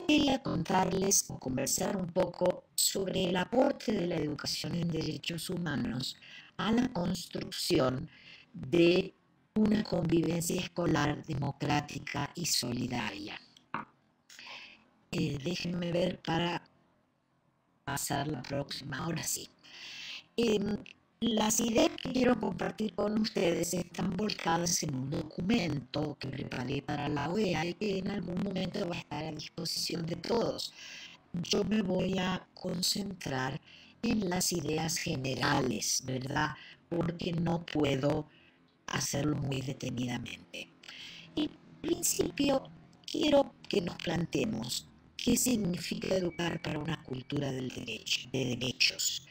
quería contarles o conversar un poco sobre el aporte de la educación en derechos humanos a la construcción de una convivencia escolar democrática y solidaria. Déjenme ver para pasar la próxima, ahora sí. Las ideas que quiero compartir con ustedes están volcadas en un documento que preparé para la OEA y que en algún momento va a estar a disposición de todos. Yo me voy a concentrar en las ideas generales, ¿verdad? Porque no puedo hacerlo muy detenidamente. En principio, quiero que nos planteemos qué significa educar para una cultura del derecho, de derechos.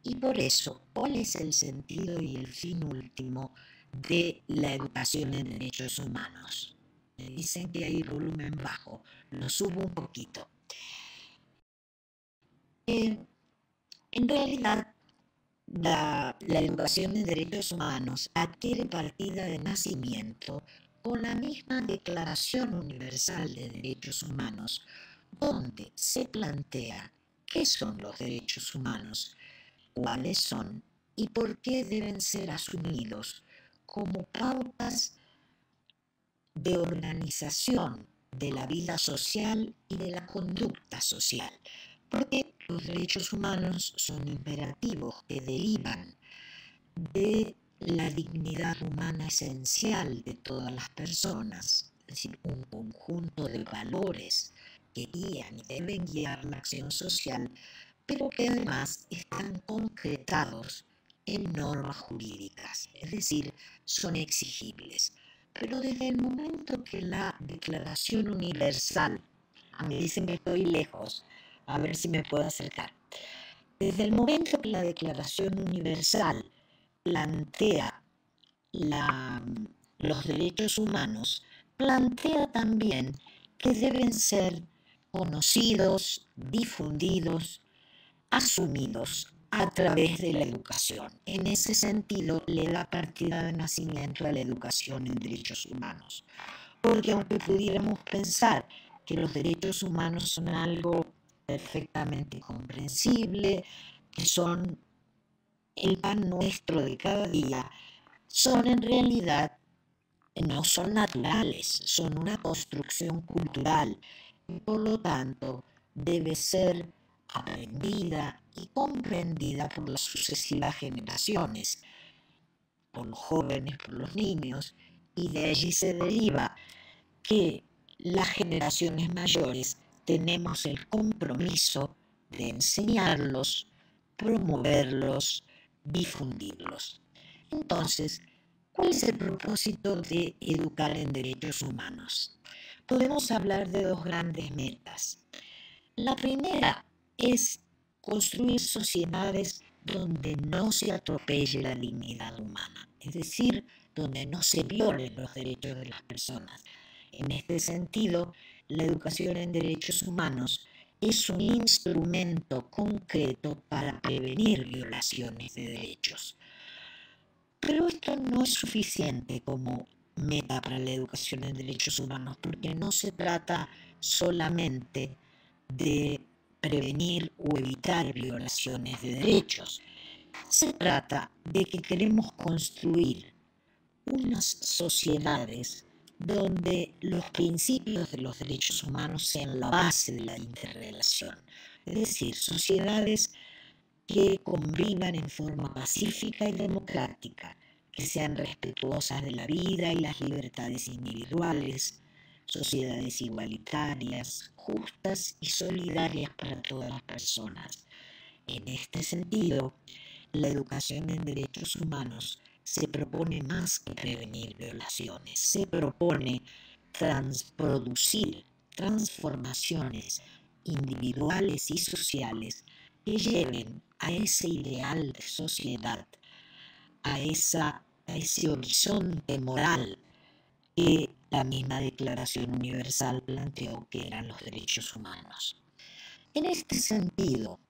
Y por eso, ¿cuál es el sentido y el fin último de la educación en derechos humanos? Me dicen que hay volumen bajo, lo subo un poquito. En realidad, la educación en derechos humanos adquiere partida de nacimiento con la misma Declaración Universal de Derechos Humanos, donde se plantea qué son los derechos humanos, cuáles son y por qué deben ser asumidos como pautas de organización de la vida social y de la conducta social, porque los derechos humanos son imperativos que derivan de la dignidad humana esencial de todas las personas, es decir, un conjunto de valores que guían y deben guiar la acción social, pero que además están concretados en normas jurídicas, es decir, son exigibles. Pero desde el momento que la Declaración Universal, me dicen que estoy lejos, a ver si me puedo acercar, desde el momento que la Declaración Universal plantea los derechos humanos, plantea también que deben ser conocidos, difundidos, asumidos a través de la educación. En ese sentido, le da partida de nacimiento a la educación en derechos humanos. Porque aunque pudiéramos pensar que los derechos humanos son algo perfectamente comprensible, que son el pan nuestro de cada día, son en realidad, no son naturales, son una construcción cultural y por lo tanto debe ser aprendida y comprendida por las sucesivas generaciones, por los jóvenes, por los niños, y de allí se deriva que las generaciones mayores tenemos el compromiso de enseñarlos, promoverlos, difundirlos. Entonces, ¿cuál es el propósito de educar en derechos humanos? Podemos hablar de dos grandes metas. La primera es construir sociedades donde no se atropelle la dignidad humana, es decir, donde no se violen los derechos de las personas. En este sentido, la educación en derechos humanos es un instrumento concreto para prevenir violaciones de derechos. Pero esto no es suficiente como meta para la educación en derechos humanos, porque no se trata solamente de prevenir o evitar violaciones de derechos. Se trata de que queremos construir unas sociedades donde los principios de los derechos humanos sean la base de la interrelación. Es decir, sociedades que convivan en forma pacífica y democrática, que sean respetuosas de la vida y las libertades individuales, sociedades igualitarias, justas y solidarias para todas las personas. En este sentido, la educación en derechos humanos se propone más que prevenir violaciones, se propone producir transformaciones individuales y sociales que lleven a ese ideal de sociedad, a ese horizonte moral que la misma Declaración Universal planteó que eran los derechos humanos. En este sentido,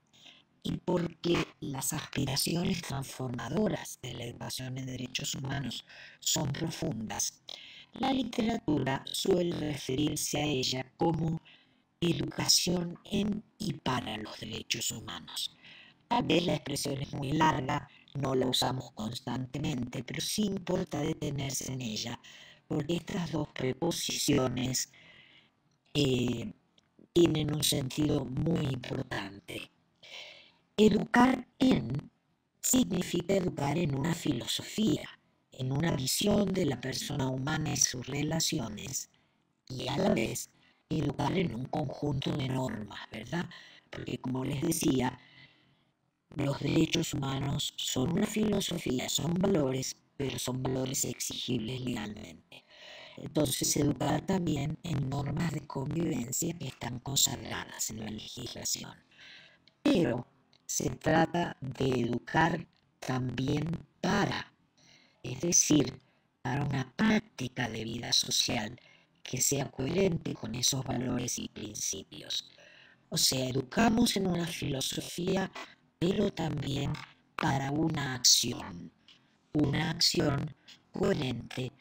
y porque las aspiraciones transformadoras de la educación en derechos humanos son profundas, la literatura suele referirse a ella como educación en y para los derechos humanos. Tal vez la expresión es muy larga, no la usamos constantemente, pero sí importa detenerse en ella, porque estas dos preposiciones tienen un sentido muy importante. Educar en significa educar en una filosofía, en una visión de la persona humana y sus relaciones, y a la vez educar en un conjunto de normas, ¿verdad? Porque como les decía, los derechos humanos son una filosofía, son valores, pero son valores exigibles legalmente. Entonces, educar también en normas de convivencia que están consagradas en la legislación. Pero se trata de educar también para, es decir, para una práctica de vida social que sea coherente con esos valores y principios. O sea, educamos en una filosofía, pero también para una acción coherente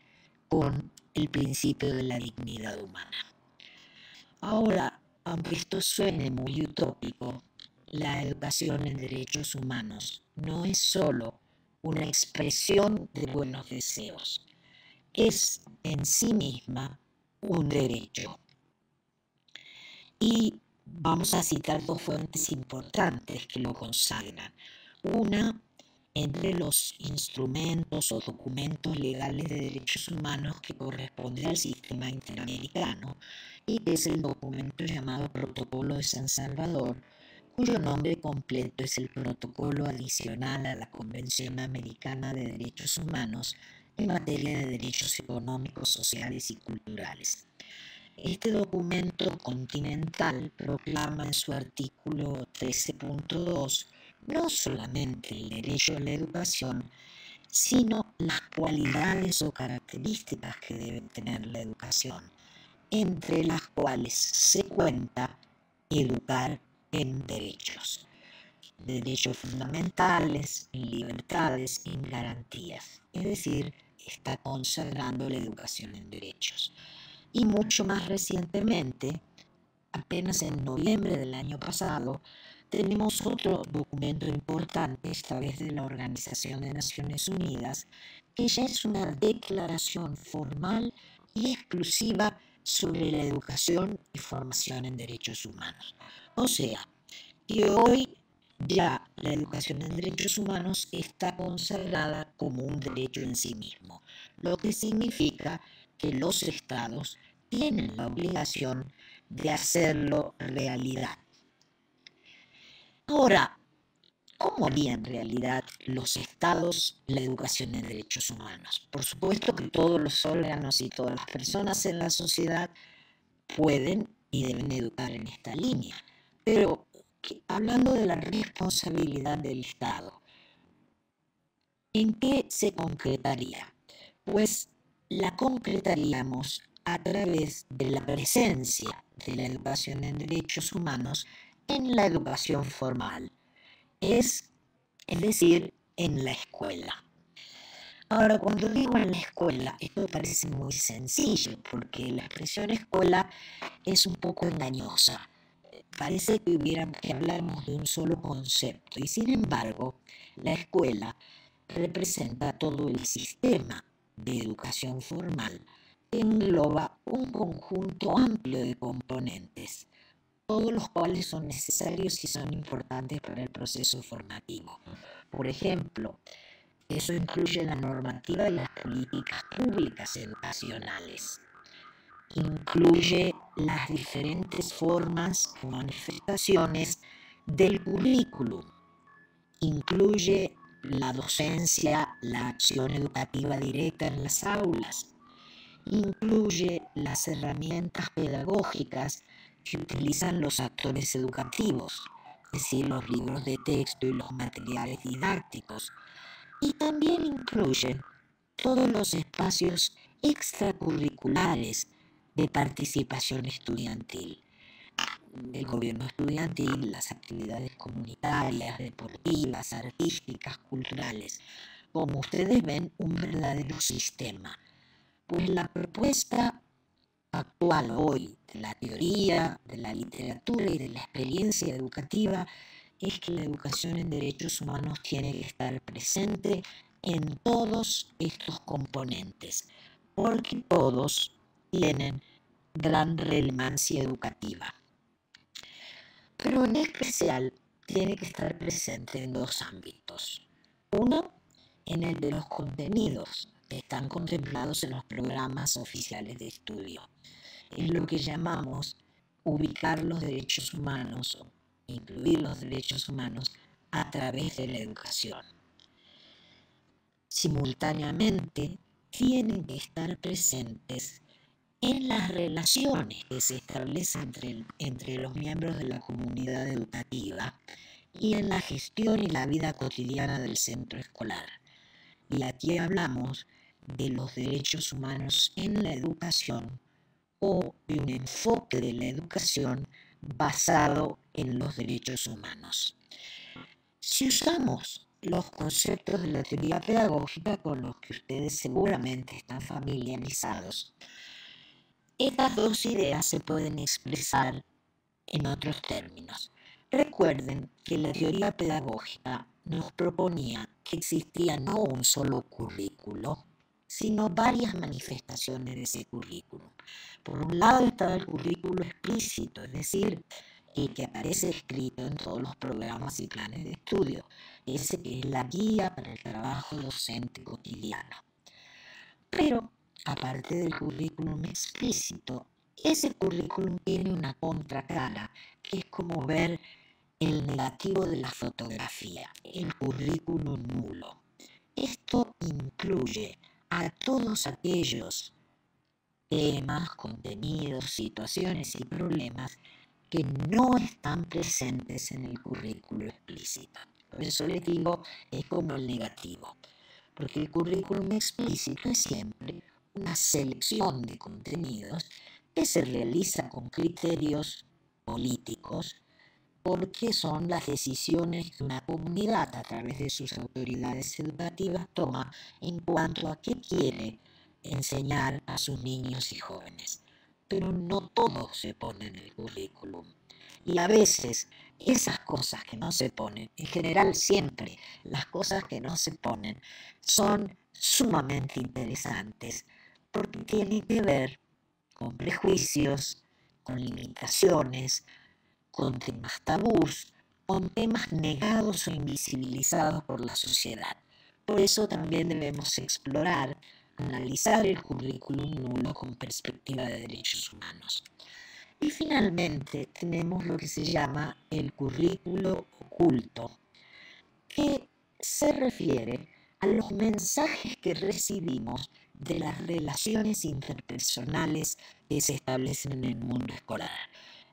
con el principio de la dignidad humana. Ahora, aunque esto suene muy utópico, la educación en derechos humanos no es solo una expresión de buenos deseos, es en sí misma un derecho. Y vamos a citar dos fuentes importantes que lo consagran. Una, entre los instrumentos o documentos legales de derechos humanos que corresponde al sistema interamericano, y que es el documento llamado Protocolo de San Salvador, cuyo nombre completo es el Protocolo Adicional a la Convención Americana de Derechos Humanos en materia de derechos económicos, sociales y culturales. Este documento continental proclama en su artículo 13.2 no solamente el derecho a la educación, sino las cualidades o características que debe tener la educación, entre las cuales se cuenta educar en derechos fundamentales, en libertades, en garantías. Es decir, está consagrando la educación en derechos. Y mucho más recientemente, apenas en noviembre del año pasado, tenemos otro documento importante, esta vez de la Organización de Naciones Unidas, que ya es una declaración formal y exclusiva sobre la educación y formación en derechos humanos. O sea, que hoy ya la educación en derechos humanos está consagrada como un derecho en sí mismo, lo que significa que los estados tienen la obligación de hacerlo realidad. Ahora, ¿cómo harían realidad los estados la educación en derechos humanos? Por supuesto que todos los órganos y todas las personas en la sociedad pueden y deben educar en esta línea, pero hablando de la responsabilidad del Estado, ¿en qué se concretaría? Pues la concretaríamos a través de la presencia de la educación en derechos humanos en la educación formal, es decir, en la escuela. Ahora, cuando digo en la escuela, esto parece muy sencillo, porque la expresión escuela es un poco engañosa. Parece que hablamos de un solo concepto, y sin embargo, la escuela representa todo el sistema de educación formal que engloba un conjunto amplio de componentes, todos los cuales son necesarios y son importantes para el proceso formativo. Por ejemplo, eso incluye la normativa y las políticas públicas educacionales. Incluye las diferentes formas o manifestaciones del currículum. Incluye la docencia, la acción educativa directa en las aulas. Incluye las herramientas pedagógicas que utilizan los actores educativos, es decir, los libros de texto y los materiales didácticos. Y también incluye todos los espacios extracurriculares de participación estudiantil, del gobierno estudiantil, las actividades comunitarias, deportivas, artísticas, culturales. Como ustedes ven, un verdadero sistema. Pues la propuesta actual hoy de la teoría, de la literatura y de la experiencia educativa es que la educación en derechos humanos tiene que estar presente en todos estos componentes, porque todos tienen gran relevancia educativa. Pero en especial tiene que estar presente en dos ámbitos. Uno, en el de los contenidos que están contemplados en los programas oficiales de estudio, en lo que llamamos ubicar los derechos humanos o incluir los derechos humanos a través de la educación. Simultáneamente, tienen que estar presentes en las relaciones que se establecen entre los miembros de la comunidad educativa y en la gestión y la vida cotidiana del centro escolar. Y aquí hablamos de los derechos humanos en la educación o de un enfoque de la educación basado en los derechos humanos. Si usamos los conceptos de la teoría pedagógica con los que ustedes seguramente están familiarizados, estas dos ideas se pueden expresar en otros términos. Recuerden que la teoría pedagógica nos proponía que existía no un solo currículo, sino varias manifestaciones de ese currículo. Por un lado estaba el currículo explícito, es decir, el que aparece escrito en todos los programas y planes de estudio, ese que es la guía para el trabajo docente cotidiano. Pero, aparte del currículum explícito, ese currículum tiene una contracara, que es como ver el negativo de la fotografía, el currículum nulo. Esto incluye a todos aquellos temas, contenidos, situaciones y problemas que no están presentes en el currículo explícito. Por eso les digo, es como el negativo, porque el currículum explícito es siempre una selección de contenidos que se realiza con criterios políticos, porque son las decisiones que una comunidad a través de sus autoridades educativas toma en cuanto a qué quiere enseñar a sus niños y jóvenes. Pero no todo se pone en el currículum. Y a veces esas cosas que no se ponen, en general siempre las cosas que no se ponen, son sumamente interesantes porque tienen que ver con prejuicios, con limitaciones, con temas tabús, con temas negados o invisibilizados por la sociedad. Por eso también debemos explorar, analizar el currículum nulo con perspectiva de derechos humanos. Y finalmente tenemos lo que se llama el currículo oculto, que se refiere a los mensajes que recibimos de las relaciones interpersonales que se establecen en el mundo escolar,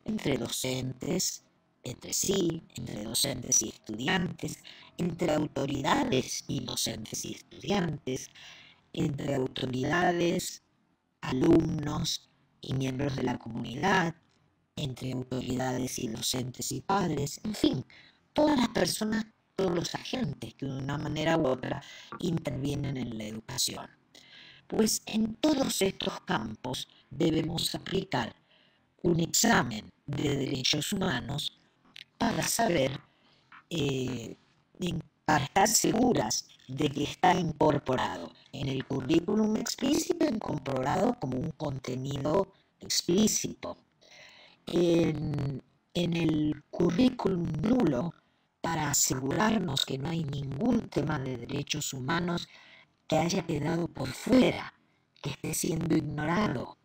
entre docentes, entre sí, entre docentes y estudiantes, entre autoridades y docentes y estudiantes, entre autoridades, alumnos y miembros de la comunidad, entre autoridades y docentes y padres, en fin, todas las personas, todos los agentes que de una manera u otra intervienen en la educación. Pues en todos estos campos debemos aplicar un examen de derechos humanos para saber, para estar seguras de que está incorporado en el currículum explícito, incorporado como un contenido explícito. En el currículum nulo, para asegurarnos que no hay ningún tema de derechos humanos que haya quedado por fuera, que esté siendo ignorado,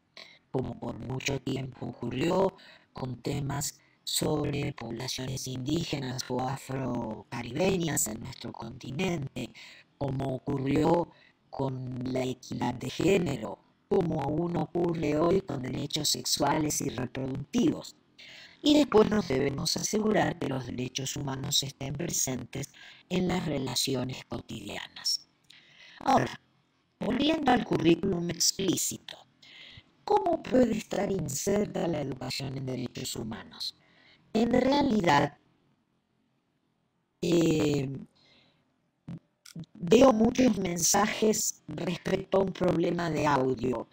como por mucho tiempo ocurrió con temas sobre poblaciones indígenas o afrocaribeñas en nuestro continente, como ocurrió con la equidad de género, como aún ocurre hoy con derechos sexuales y reproductivos. Y después nos debemos asegurar que los derechos humanos estén presentes en las relaciones cotidianas. Ahora, volviendo al currículum explícito, ¿cómo puede estar inserta la educación en derechos humanos? En realidad, veo muchos mensajes respecto a un problema de audio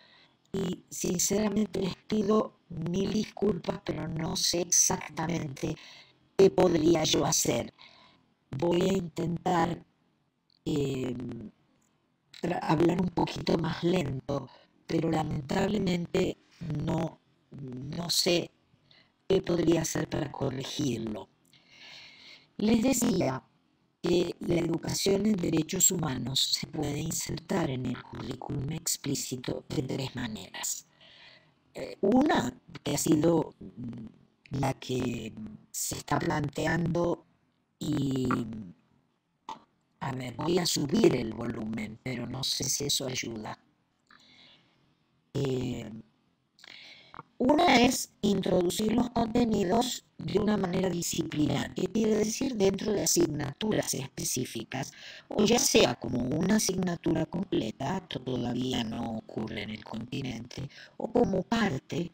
y sinceramente les pido mil disculpas, pero no sé exactamente qué podría yo hacer. Voy a intentar eh, hablar un poquito más lento, pero lamentablemente no, no sé qué podría hacer para corregirlo. Les decía que la educación en derechos humanos se puede insertar en el currículum explícito de tres maneras. Una que ha sido la que se está planteando y, a ver, voy a subir el volumen, pero no sé si eso ayuda. Una es introducir los contenidos de una manera disciplinar, que quiere decir dentro de asignaturas específicas, o ya sea como una asignatura completa, esto todavía no ocurre en el continente, o como parte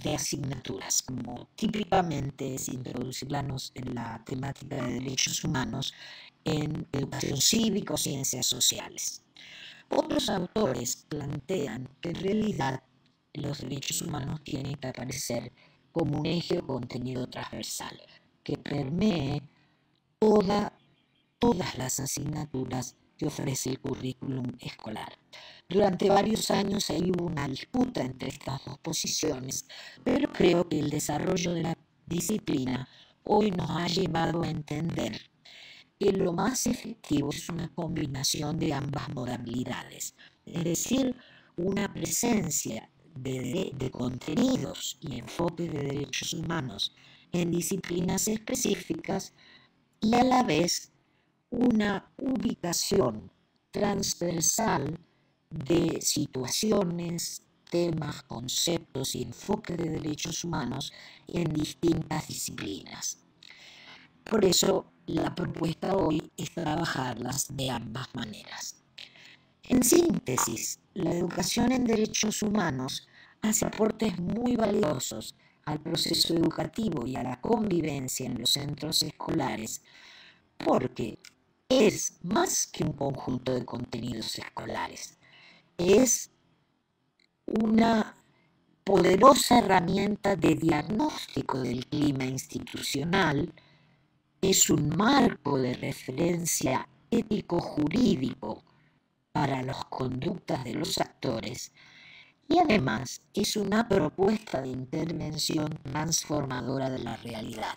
de asignaturas, como típicamente es introducirlas en la temática de derechos humanos en educación cívica o ciencias sociales. Otros autores plantean que en realidad los derechos humanos tienen que aparecer como un eje o contenido transversal que permee todas las asignaturas que ofrece el currículum escolar. Durante varios años hay hubo una disputa entre estas dos posiciones, pero creo que el desarrollo de la disciplina hoy nos ha llevado a entender que lo más efectivo es una combinación de ambas modalidades, es decir, una presencia de contenidos y enfoque de derechos humanos en disciplinas específicas y a la vez una ubicación transversal de situaciones, temas, conceptos y enfoque de derechos humanos en distintas disciplinas. Por eso la propuesta hoy es trabajarlas de ambas maneras. En síntesis, la educación en derechos humanos hace aportes muy valiosos al proceso educativo y a la convivencia en los centros escolares porque es más que un conjunto de contenidos escolares, es una poderosa herramienta de diagnóstico del clima institucional, es un marco de referencia ético-jurídico para las conductas de los actores y además es una propuesta de intervención transformadora de la realidad,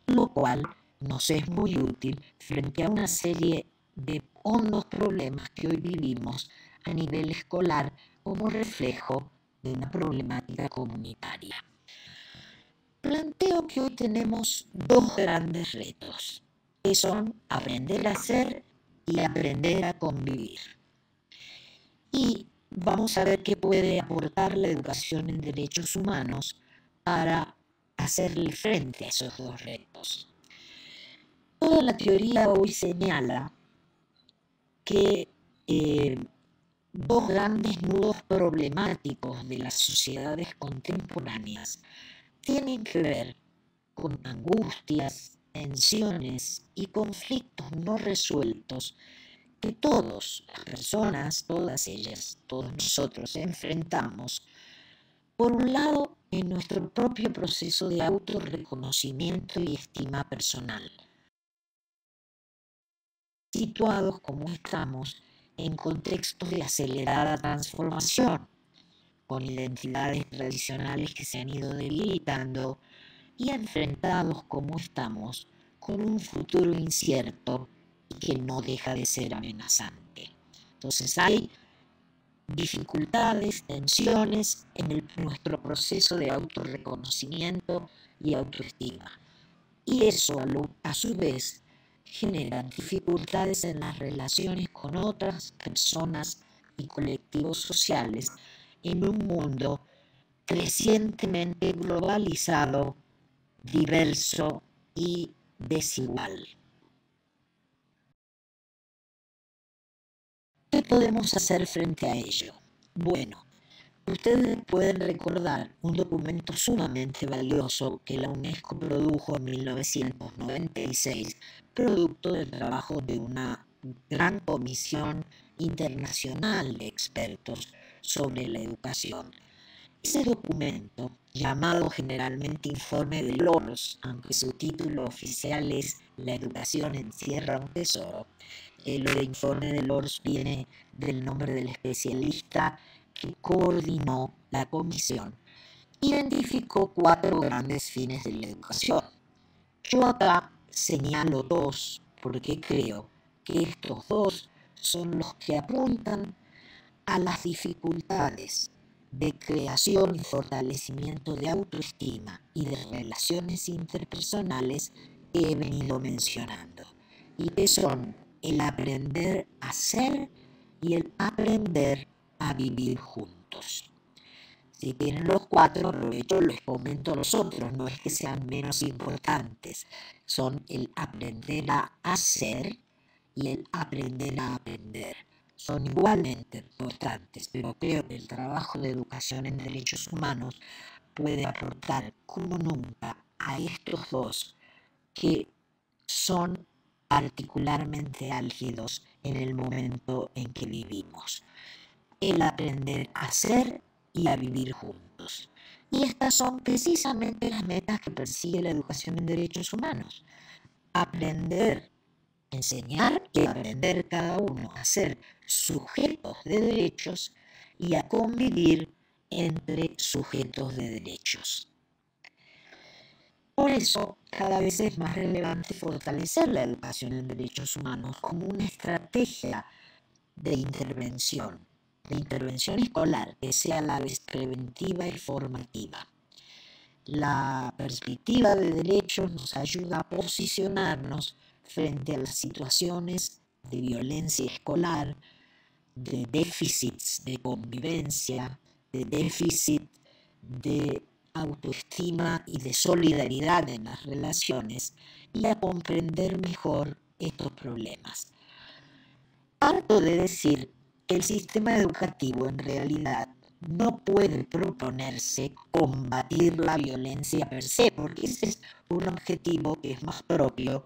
lo cual nos es muy útil frente a una serie de hondos problemas que hoy vivimos a nivel escolar como reflejo de una problemática comunitaria. Planteo que hoy tenemos dos grandes retos, que son aprender a hacer y aprender a convivir. Y vamos a ver qué puede aportar la educación en derechos humanos para hacerle frente a esos dos retos. Toda la teoría hoy señala que dos grandes nudos problemáticos de las sociedades contemporáneas tienen que ver con angustias, tensiones y conflictos no resueltos que todas las personas, todas ellas, todos nosotros enfrentamos, por un lado, en nuestro propio proceso de autorreconocimiento y estima personal, situados como estamos en contextos de acelerada transformación, con identidades tradicionales que se han ido debilitando y enfrentados como estamos con un futuro incierto y que no deja de ser amenazante. Entonces hay dificultades, tensiones en nuestro proceso de autorreconocimiento y autoestima. Y eso a su vez genera dificultades en las relaciones con otras personas y colectivos sociales en un mundo crecientemente globalizado, diverso y desigual. ¿Qué podemos hacer frente a ello? Bueno, ustedes pueden recordar un documento sumamente valioso que la UNESCO produjo en 1996, producto del trabajo de una gran comisión internacional de expertos, sobre la educación. Ese documento, llamado generalmente Informe de Loros, aunque su título oficial es La educación encierra un tesoro, lo de Informe de Loros viene del nombre del especialista que coordinó la comisión. Identificó 4 grandes fines de la educación. Yo acá señalo 2 porque creo que estos 2 son los que apuntan a las dificultades de creación y fortalecimiento de autoestima y de relaciones interpersonales que he venido mencionando, y que son el aprender a ser y el aprender a vivir juntos. Si tienen los 4, aprovecho, les comento los otros, no es que sean menos importantes, son el aprender a hacer y el aprender a aprender. Son igualmente importantes, pero creo que el trabajo de educación en derechos humanos puede aportar como nunca a estos 2 que son particularmente álgidos en el momento en que vivimos. El aprender a ser y a vivir juntos. Y estas son precisamente las metas que persigue la educación en derechos humanos. Aprender, enseñar y aprender cada uno a ser sujetos de derechos y a convivir entre sujetos de derechos. Por eso, cada vez es más relevante fortalecer la educación en derechos humanos como una estrategia de intervención escolar que sea a la vez preventiva y formativa. La perspectiva de derechos nos ayuda a posicionarnos frente a las situaciones de violencia escolar, de déficits de convivencia, de déficit de autoestima y de solidaridad en las relaciones, y a comprender mejor estos problemas. Parto de decir que el sistema educativo en realidad no puede proponerse combatir la violencia per se, porque ese es un objetivo que es más propio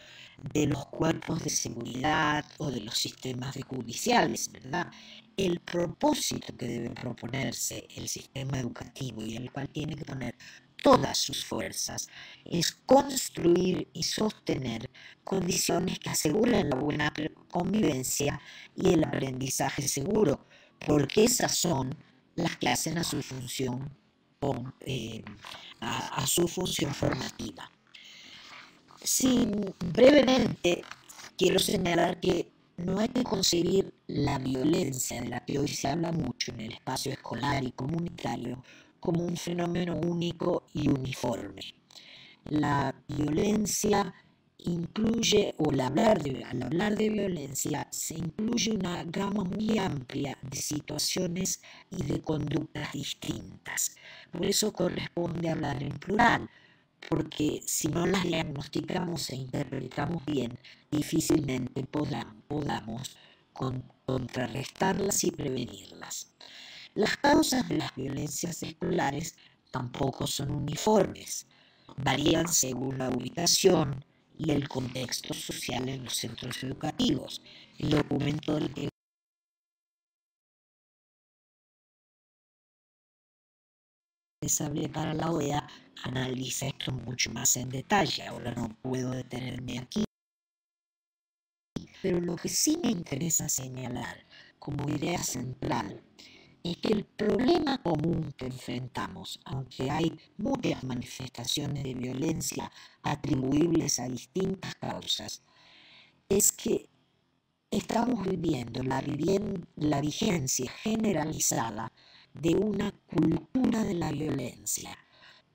de los cuerpos de seguridad o de los sistemas judiciales, ¿verdad? El propósito que debe proponerse el sistema educativo y el cual tiene que poner todas sus fuerzas es construir y sostener condiciones que aseguren la buena convivencia y el aprendizaje seguro, porque esas son las que hacen a su función, a su función formativa. Brevemente, quiero señalar que no hay que concebir la violencia de la que hoy se habla mucho en el espacio escolar y comunitario como un fenómeno único y uniforme. La violencia incluye, o al hablar de violencia, se incluye una gama muy amplia de situaciones y de conductas distintas. Por eso corresponde hablar en plural, porque si no las diagnosticamos e interpretamos bien, difícilmente podamos contrarrestarlas y prevenirlas. Las causas de las violencias escolares tampoco son uniformes, varían según la ubicación y el contexto social en los centros educativos. El documento del que les hablé para la OEA analiza esto mucho más en detalle. Ahora no puedo detenerme aquí, pero lo que sí me interesa señalar como idea central es que el problema común que enfrentamos, aunque hay muchas manifestaciones de violencia atribuibles a distintas causas, es que estamos viviendo la vigencia generalizada de una cultura de la violencia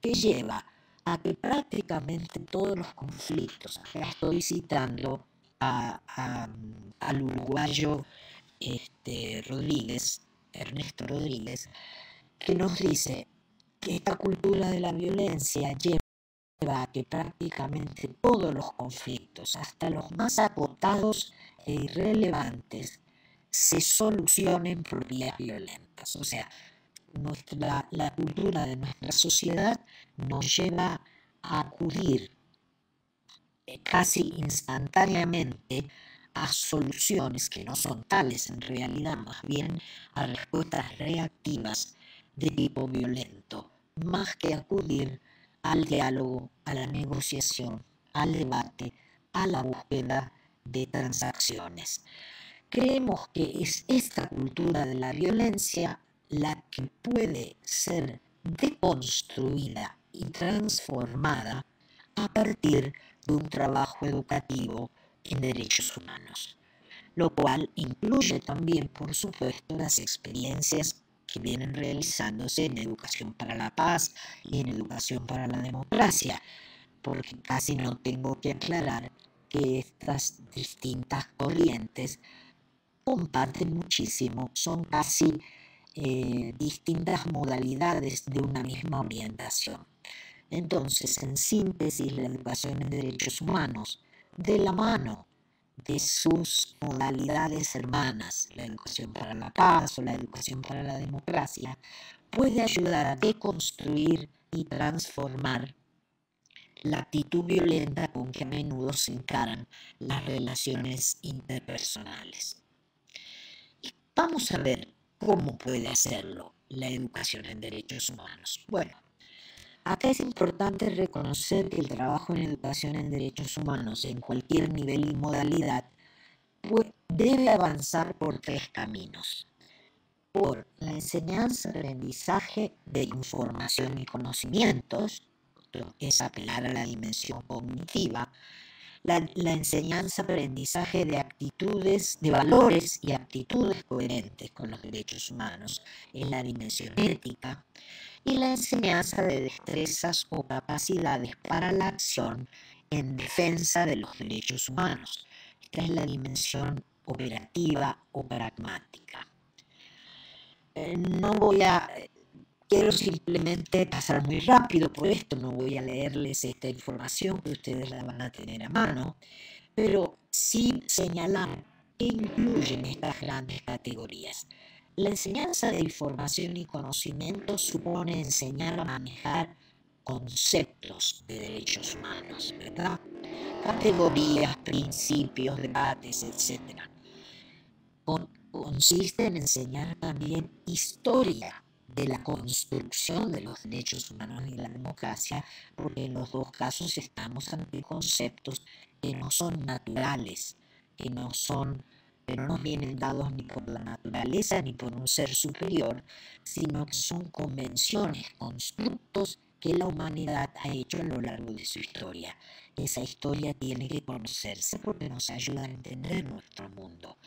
que lleva a que prácticamente todos los conflictos, acá estoy citando al uruguayo Ernesto Rodríguez, que nos dice que esta cultura de la violencia lleva a que prácticamente todos los conflictos, hasta los más acotados e irrelevantes, se solucionen por vías violentas. O sea, la cultura de nuestra sociedad nos lleva a acudir casi instantáneamente a soluciones que no son tales en realidad, más bien a respuestas reactivas de tipo violento, más que acudir al diálogo, a la negociación, al debate, a la búsqueda de transacciones. Creemos que es esta cultura de la violencia la que puede ser deconstruida y transformada a partir de un trabajo educativo en derechos humanos, lo cual incluye también, por supuesto, las experiencias que vienen realizándose en educación para la paz y en educación para la democracia, porque casi no tengo que aclarar que estas distintas corrientes comparten muchísimo, son casi distintas modalidades de una misma orientación. Entonces, en síntesis, la educación en derechos humanos, de la mano de sus modalidades hermanas, la educación para la paz o la educación para la democracia, puede ayudar a deconstruir y transformar la actitud violenta con que a menudo se encaran las relaciones interpersonales. Vamos a ver cómo puede hacerlo la educación en derechos humanos. Bueno, acá es importante reconocer que el trabajo en educación en derechos humanos en cualquier nivel y modalidad debe avanzar por tres caminos. Por la enseñanza, aprendizaje de información y conocimientos, que es apelar a la dimensión cognitiva, la enseñanza, aprendizaje de actitudes, de valores y actitudes coherentes con los derechos humanos en la dimensión ética, y la enseñanza de destrezas o capacidades para la acción en defensa de los derechos humanos. Esta es la dimensión operativa o pragmática. Quiero simplemente pasar muy rápido por esto, no voy a leerles esta información que ustedes la van a tener a mano, pero sí señalar que incluyen estas grandes categorías. La enseñanza de información y conocimiento supone enseñar a manejar conceptos de derechos humanos, ¿verdad? Categorías, principios, debates, etc. Consiste en enseñar también historia de la construcción de los derechos humanos y la democracia, porque en los dos casos estamos ante conceptos que no son naturales, que no nos vienen dados ni por la naturaleza ni por un ser superior, sino que son convenciones, constructos que la humanidad ha hecho a lo largo de su historia. Esa historia tiene que conocerse porque nos ayuda a entender nuestro mundo.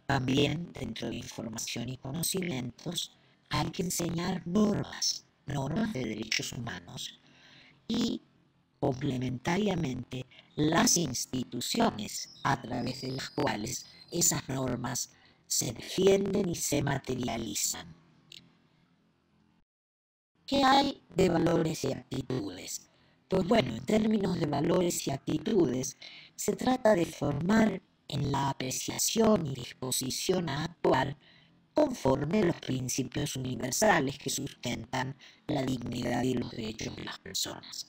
También, dentro de información y conocimientos, hay que enseñar normas de derechos humanos y, complementariamente, las instituciones a través de las cuales esas normas se defienden y se materializan. ¿Qué hay de valores y actitudes? Pues bueno, en términos de valores y actitudes, se trata de formar en la apreciación y disposición a actuar conforme a los principios universales que sustentan la dignidad y los derechos de las personas.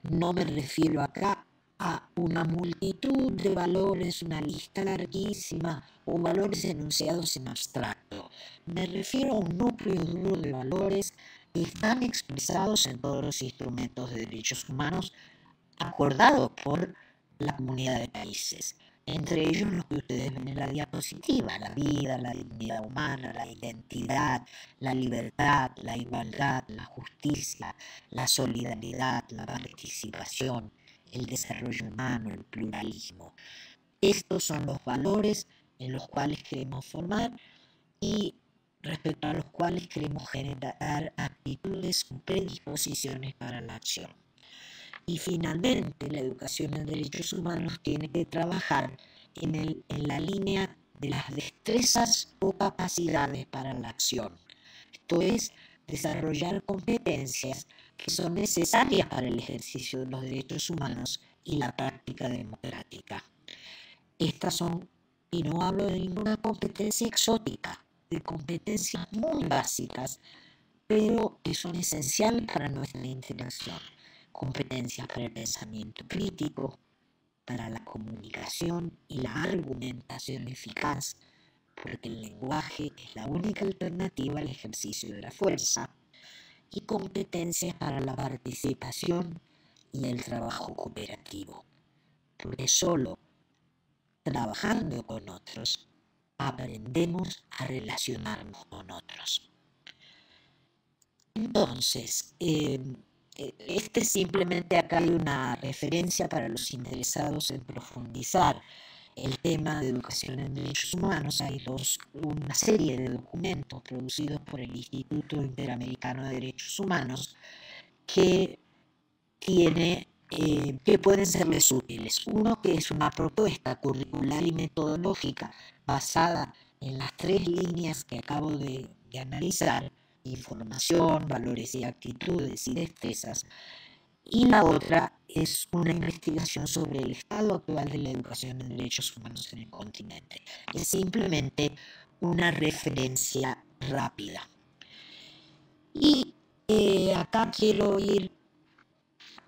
No me refiero acá a una multitud de valores, una lista larguísima o valores enunciados en abstracto. Me refiero a un núcleo duro de valores que están expresados en todos los instrumentos de derechos humanos acordados por la comunidad de países. Entre ellos los que ustedes ven en la diapositiva: la vida, la dignidad humana, la identidad, la libertad, la igualdad, la justicia, la solidaridad, la participación, el desarrollo humano, el pluralismo. Estos son los valores en los cuales queremos formar y respecto a los cuales queremos generar actitudes o predisposiciones para la acción. Y finalmente, la educación en derechos humanos tiene que trabajar en la línea de las destrezas o capacidades para la acción. Esto es, desarrollar competencias que son necesarias para el ejercicio de los derechos humanos y la práctica democrática. Estas son, y no hablo de ninguna competencia exótica, de competencias muy básicas, pero que son esenciales para nuestra interacción. Competencias para el pensamiento crítico, para la comunicación y la argumentación eficaz, porque el lenguaje es la única alternativa al ejercicio de la fuerza, y competencias para la participación y el trabajo cooperativo, porque solo trabajando con otros aprendemos a relacionarnos con otros. Entonces, simplemente acá hay una referencia para los interesados en profundizar el tema de educación en derechos humanos. Hay una serie de documentos producidos por el Instituto Interamericano de Derechos Humanos que pueden serles útiles. Uno que es una propuesta curricular y metodológica basada en las 3 líneas que acabo de analizar: información, valores y actitudes y destrezas. Y la otra es una investigación sobre el estado actual de la educación en derechos humanos en el continente. Es simplemente una referencia rápida. Y acá quiero ir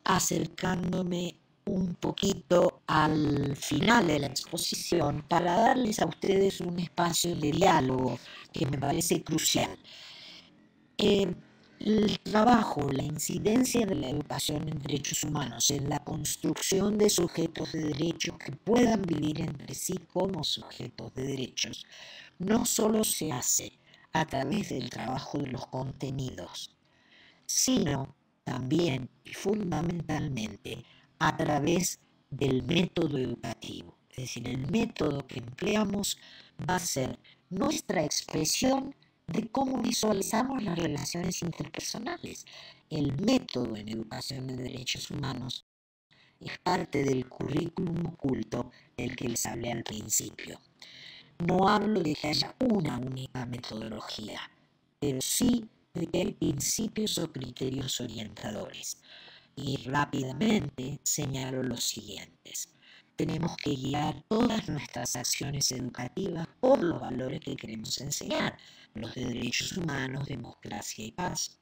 acercándome un poquito al final de la exposición para darles a ustedes un espacio de diálogo que me parece crucial. El trabajo, la incidencia de la educación en derechos humanos en la construcción de sujetos de derechos que puedan vivir entre sí como sujetos de derechos, no solo se hace a través del trabajo de los contenidos, sino también y fundamentalmente a través del método educativo. Es decir, el método que empleamos va a ser nuestra expresión de cómo visualizamos las relaciones interpersonales. El método en educación de derechos humanos es parte del currículum oculto del que les hablé al principio. No hablo de que haya una única metodología, pero sí de que hay principios o criterios orientadores. Y rápidamente señalo los siguientes. Tenemos que guiar todas nuestras acciones educativas por los valores que queremos enseñar: los de derechos humanos, democracia y paz.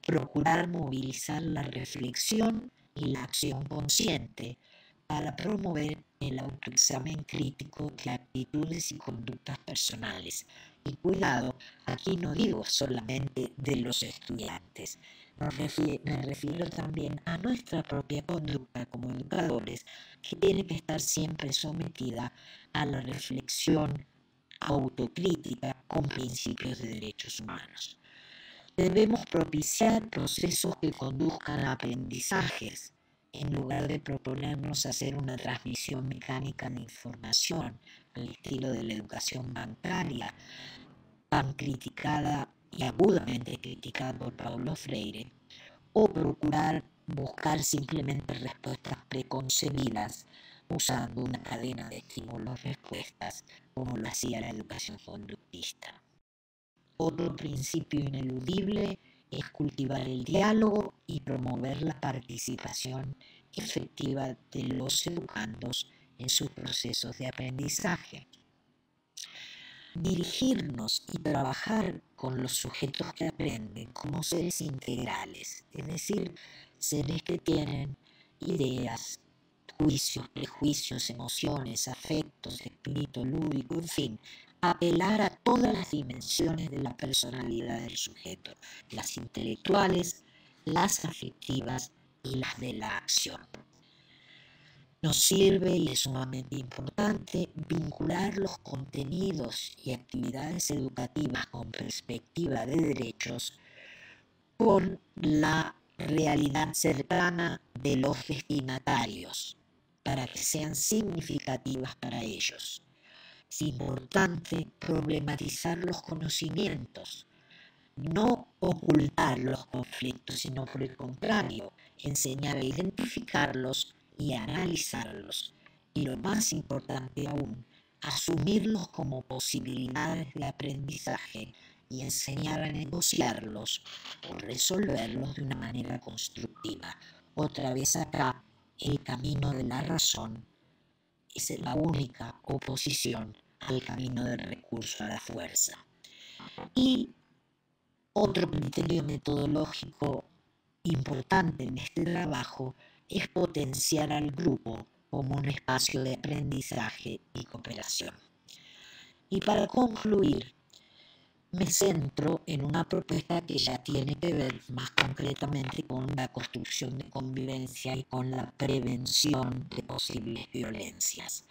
Procurar movilizar la reflexión y la acción consciente para promover el autoexamen crítico de actitudes y conductas personales. Y cuidado, aquí no digo solamente de los estudiantes, me refiero también a nuestra propia conducta como educadores, que tiene que estar siempre sometida a la reflexión autocrítica con principios de derechos humanos. Debemos propiciar procesos que conduzcan a aprendizajes, en lugar de proponernos hacer una transmisión mecánica de información al estilo de la educación bancaria, tan criticada y agudamente criticada por Paulo Freire, o procurar buscar simplemente respuestas preconcebidas usando una cadena de estímulos-respuestas, como lo hacía la educación conductista. Otro principio ineludible es cultivar el diálogo y promover la participación efectiva de los educandos en sus procesos de aprendizaje. Dirigirnos y trabajar con los sujetos que aprenden como seres integrales, es decir, seres que tienen ideas, juicios, prejuicios, emociones, afectos, espíritu lúdico, en fin, apelar a todas las dimensiones de la personalidad del sujeto: las intelectuales, las afectivas y las de la acción. Nos sirve y es sumamente importante vincular los contenidos y actividades educativas con perspectiva de derechos con la realidad cercana de los destinatarios, para que sean significativas para ellos. Es importante problematizar los conocimientos, no ocultar los conflictos, sino por el contrario, enseñar a identificarlos y a analizarlos. Y lo más importante aún, asumirlos como posibilidades de aprendizaje y enseñar a negociarlos o resolverlos de una manera constructiva. Otra vez acá, el camino de la razón es la única oposición al camino del recurso a la fuerza. Y otro criterio metodológico importante en este trabajo es potenciar al grupo como un espacio de aprendizaje y cooperación. Y para concluir, me centro en una propuesta que ya tiene que ver más concretamente con la construcción de convivencia y con la prevención de posibles violencias.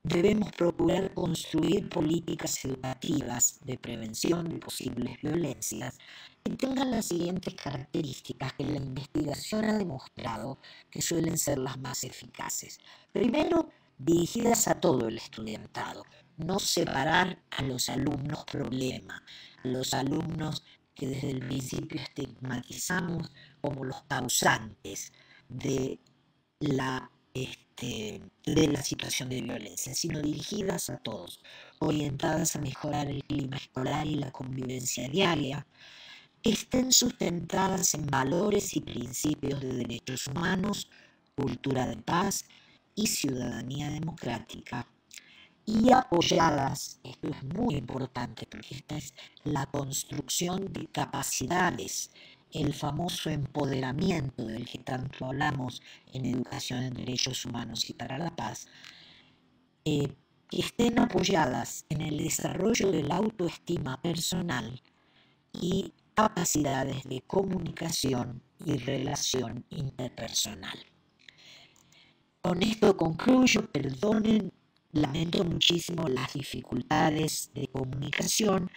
Debemos procurar construir políticas educativas de prevención de posibles violencias que tengan las siguientes características que la investigación ha demostrado que suelen ser las más eficaces. Primero, dirigidas a todo el estudiantado, no separar a los alumnos problema, a los alumnos que desde el principio estigmatizamos como los causantes de la situación de violencia, sino dirigidas a todos, orientadas a mejorar el clima escolar y la convivencia diaria, que estén sustentadas en valores y principios de derechos humanos, cultura de paz y ciudadanía democrática, y apoyadas, esto es muy importante porque esta es la construcción de capacidades, el famoso empoderamiento del que tanto hablamos en educación en derechos humanos y para la paz, que estén apoyadas en el desarrollo de la autoestima personal y capacidades de comunicación y relación interpersonal. Con esto concluyo, perdonen, lamento muchísimo las dificultades de comunicación,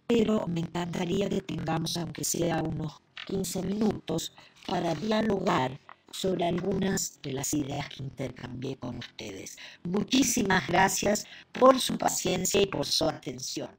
pero me encantaría que tengamos, aunque sea unos 15 minutos, para dialogar sobre algunas de las ideas que intercambié con ustedes. Muchísimas gracias por su paciencia y por su atención.